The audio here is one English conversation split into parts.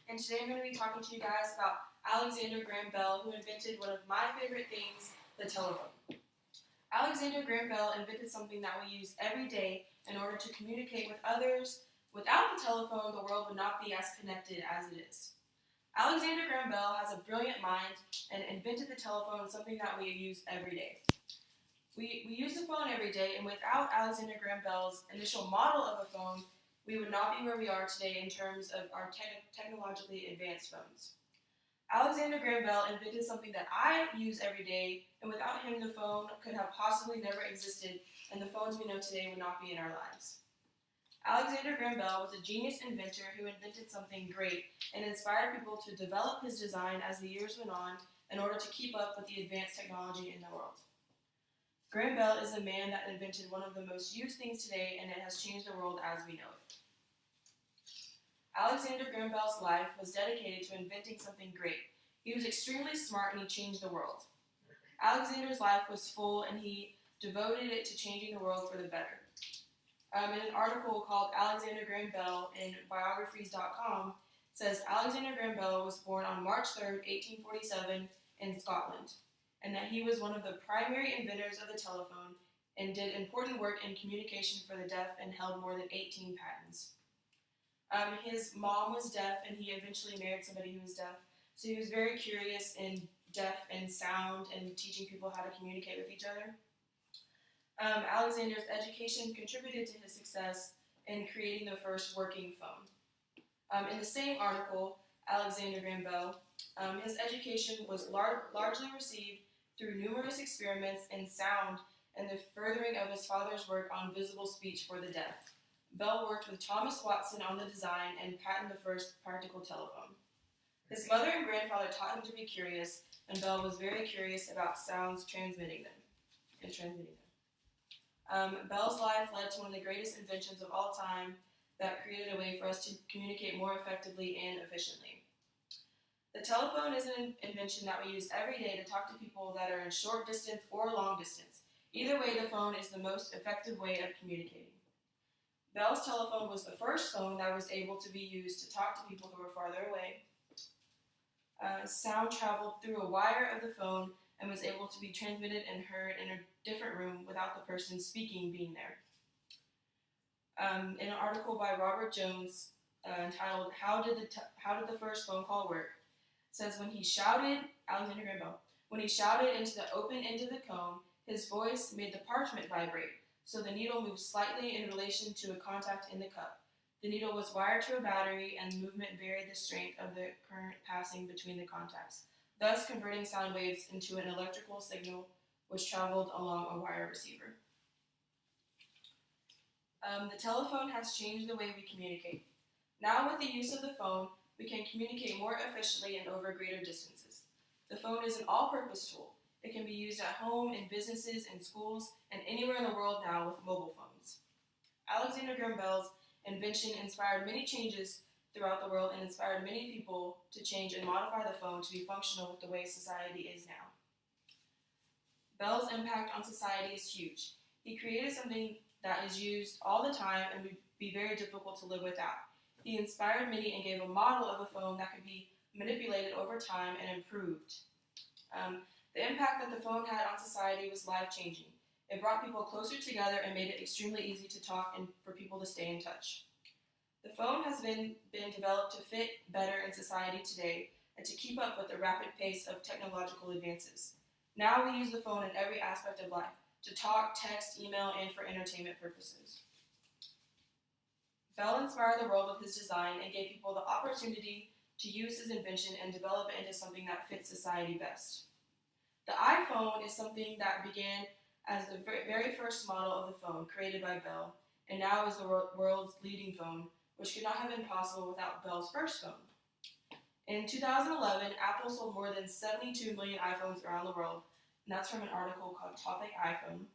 and today I'm going to be talking to you guys about Alexander Graham Bell, who invented one of my favorite things, the telephone. Alexander Graham Bell invented something that we use every day in order to communicate with others. Without the telephone, the world would not be as connected as it is. Alexander Graham Bell has a brilliant mind and invented the telephone, something that we use every day. We use the phone every day, and without Alexander Graham Bell's initial model of a phone, we would not be where we are today in terms of our technologically advanced phones. Alexander Graham Bell invented something that I use every day, and without him, the phone could have possibly never existed, and the phones we know today would not be in our lives. Alexander Graham Bell was a genius inventor who invented something great and inspired people to develop his design as the years went on in order to keep up with the advanced technology in the world. Graham Bell is a man that invented one of the most used things today, and it has changed the world as we know it. Alexander Graham Bell's life was dedicated to inventing something great. He was extremely smart and he changed the world. Alexander's life was full and he devoted it to changing the world for the better. In an article called Alexander Graham Bell in biographies.com, says Alexander Graham Bell was born on March 3rd, 1847 in Scotland, and that he was one of the primary inventors of the telephone and did important work in communication for the deaf and held more than 18 patents. His mom was deaf, and he eventually married somebody who was deaf, so he was very curious in deaf and sound and teaching people how to communicate with each other. Alexander's education contributed to his success in creating the first working phone. In the same article, Alexander Graham Bell, his education was largely received through numerous experiments in sound and the furthering of his father's work on visible speech for the deaf. Bell worked with Thomas Watson on the design and patented the first practical telephone. His mother and grandfather taught him to be curious, and Bell was very curious about sounds transmitting them. Bell's life led to one of the greatest inventions of all time that created a way for us to communicate more effectively and efficiently. The telephone is an invention that we use every day to talk to people that are in short distance or long distance. Either way, the phone is the most effective way of communicating. Bell's telephone was the first phone that was able to be used to talk to people who were farther away. Sound traveled through a wire of the phone and was able to be transmitted and heard in a different room without the person speaking being there. In an article by Robert Jones entitled "How Did the First Phone Call Work?" says when he shouted, Alexander Graham Bell, when he shouted into the open end of the cone, his voice made the parchment vibrate, so the needle moved slightly in relation to a contact in the cup. The needle was wired to a battery, and movement varied the strength of the current passing between the contacts, thus converting sound waves into an electrical signal which traveled along a wire receiver. The telephone has changed the way we communicate. Now with the use of the phone, we can communicate more efficiently and over greater distances. The phone is an all-purpose tool. It can be used at home, in businesses, in schools, and anywhere in the world now with mobile phones. Alexander Graham Bell's invention inspired many changes throughout the world and inspired many people to change and modify the phone to be functional with the way society is now. Bell's impact on society is huge. He created something that is used all the time and would be very difficult to live without. He inspired many and gave a model of a phone that could be manipulated over time and improved. The impact that the phone had on society was life-changing. It brought people closer together and made it extremely easy to talk and for people to stay in touch. The phone has been developed to fit better in society today and to keep up with the rapid pace of technological advances. Now we use the phone in every aspect of life, to talk, text, email, and for entertainment purposes. Bell inspired the world with his design and gave people the opportunity to use his invention and develop it into something that fits society best. The iPhone is something that began as the very first model of the phone created by Bell, and now is the world's leading phone, which could not have been possible without Bell's first phone. In 2011, Apple sold more than 72 million iPhones around the world, and that's from an article called Topic iPhone.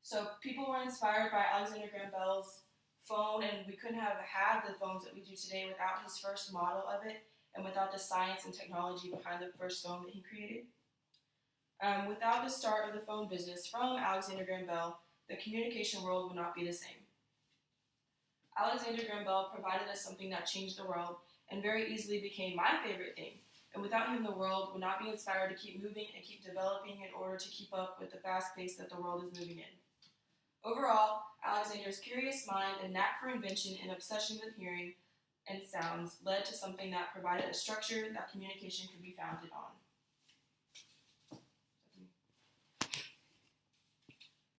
So people were inspired by Alexander Graham Bell's phone, and we couldn't have had the phones that we do today without his first model of it and without the science and technology behind the first phone that he created. Without the start of the phone business from Alexander Graham Bell, the communication world would not be the same. Alexander Graham Bell provided us something that changed the world, and very easily became my favorite thing. And without him, the world would not be inspired to keep moving and keep developing in order to keep up with the fast pace that the world is moving in. Overall, Alexander's curious mind and knack for invention and obsession with hearing and sounds led to something that provided a structure that communication could be founded on.